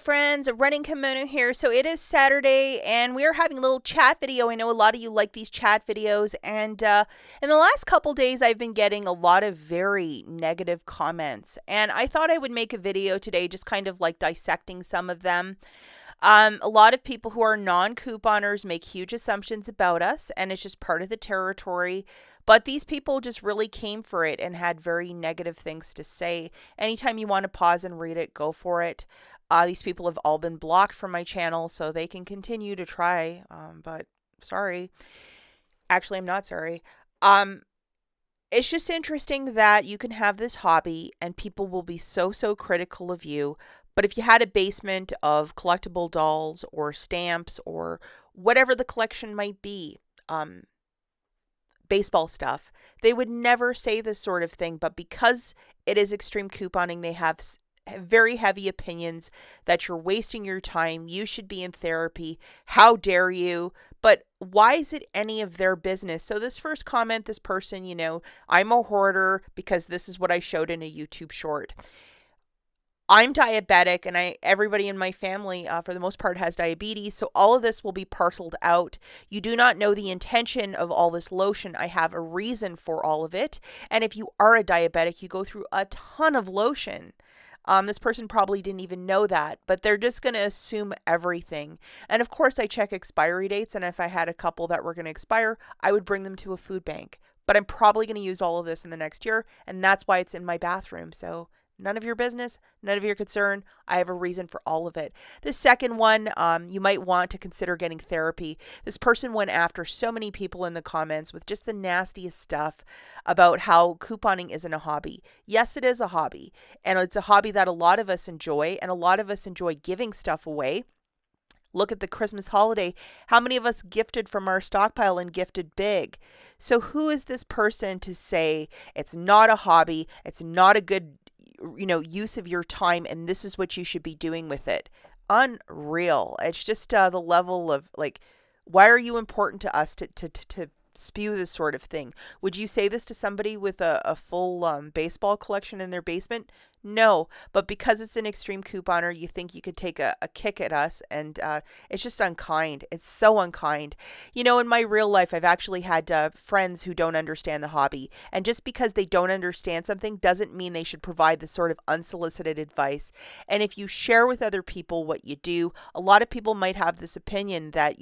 friends, Running Kimono here. So it is Saturday and we are having a little chat video. I know a lot of you like these chat videos, and in the last couple days I've been getting a lot of very negative comments, and I thought I would make a video today just kind of like dissecting some of them. A lot of people who are non-couponers make huge assumptions about us, and it's just part of the territory. But these people just really came for it and had very negative things to say. Anytime you want to pause and read it, go for it. These people have all been blocked from my channel, so they can continue to try. But sorry. Actually, I'm not sorry. Um, it's just interesting that you can have this hobby and people will be so critical of you. But if you had a basement of collectible dolls or stamps or whatever the collection might be, baseball stuff, they would never say this sort of thing. But because it is extreme couponing, they have very heavy opinions that you're wasting your time. You should be in therapy. How dare you? But why is it any of their business? So this first comment, this person, I'm a hoarder because this is what I showed in a YouTube short. I'm diabetic, and everybody in my family, for the most part, has diabetes. So all of this will be parceled out. You do not know the intention of all this lotion. I have a reason for all of it. And if you are a diabetic, you go through a ton of lotion. This person probably didn't even know that, but they're just going to assume everything. And of course, I check expiry dates. And if I had a couple that were going to expire, I would bring them to a food bank. But I'm probably going to use all of this in the next year. And that's why it's in my bathroom. So none of your business, none of your concern. I have a reason for all of it. The second one, you might want to consider getting therapy. This person went after so many people in the comments with just the nastiest stuff about how couponing isn't a hobby. Yes, it is a hobby. And it's a hobby that a lot of us enjoy, and a lot of us enjoy giving stuff away. Look at the Christmas holiday. How many of us gifted from our stockpile and gifted big? So who is this person to say it's not a hobby, it's not a good use of your time, and this is what you should be doing with it? Unreal. It's just the level of like, why are you important to us to spew this sort of thing? Would you say this to somebody with a full baseball collection in their basement? No, but because it's an extreme couponer, you think you could take a kick at us, and it's just unkind. It's so unkind. In my real life, I've actually had friends who don't understand the hobby, and just because they don't understand something doesn't mean they should provide this sort of unsolicited advice. And if you share with other people what you do, a lot of people might have this opinion that,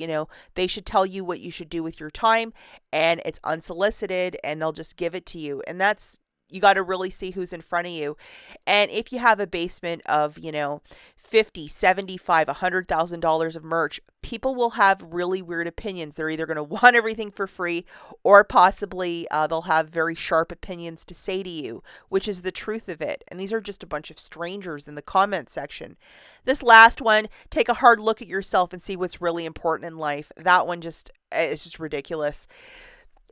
they should tell you what you should do with your time, and it's unsolicited, and they'll just give it to you. And you got to really see who's in front of you. And if you have a basement of, 50, 75, $100,000 of merch, people will have really weird opinions. They're either going to want everything for free, or possibly they'll have very sharp opinions to say to you, which is the truth of it. And these are just a bunch of strangers in the comment section. This last one, take a hard look at yourself and see what's really important in life. That one is just ridiculous.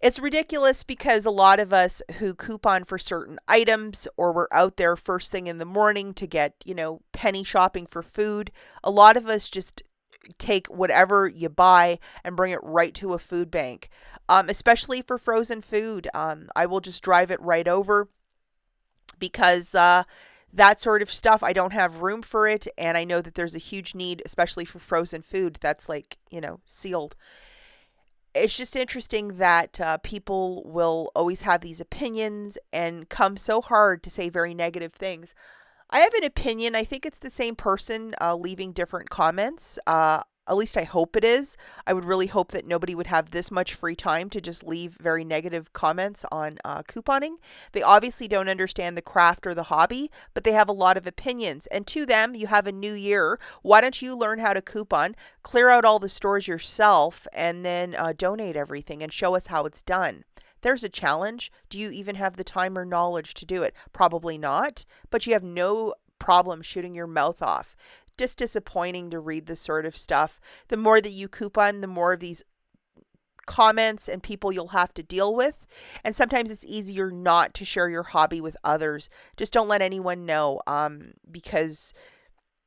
It's ridiculous because a lot of us who coupon for certain items, or we're out there first thing in the morning to get, penny shopping for food, a lot of us just take whatever you buy and bring it right to a food bank, especially for frozen food. I will just drive it right over because that sort of stuff, I don't have room for it, and I know that there's a huge need, especially for frozen food that's sealed. It's just interesting that people will always have these opinions and come so hard to say very negative things. I have an opinion. I think it's the same person leaving different comments. At least I hope it is. I would really hope that nobody would have this much free time to just leave very negative comments on couponing. They obviously don't understand the craft or the hobby, but they have a lot of opinions. And to them, you have a new year. Why don't you learn how to coupon, clear out all the stores yourself, and then donate everything and show us how it's done? There's a challenge. Do you even have the time or knowledge to do it? Probably not, but you have no problem shooting your mouth off. Just disappointing to read this sort of stuff. The more that you coupon, the more of these comments and people you'll have to deal with. And sometimes it's easier not to share your hobby with others. Just don't let anyone know, because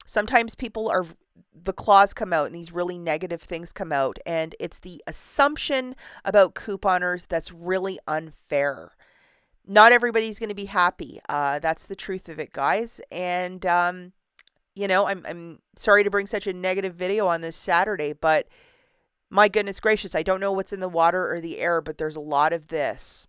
sometimes the claws come out and these really negative things come out, and it's the assumption about couponers that's really unfair. Not everybody's going to be happy. That's the truth of it, guys. And I'm sorry to bring such a negative video on this Saturday, but my goodness gracious, I don't know what's in the water or the air, but there's a lot of this.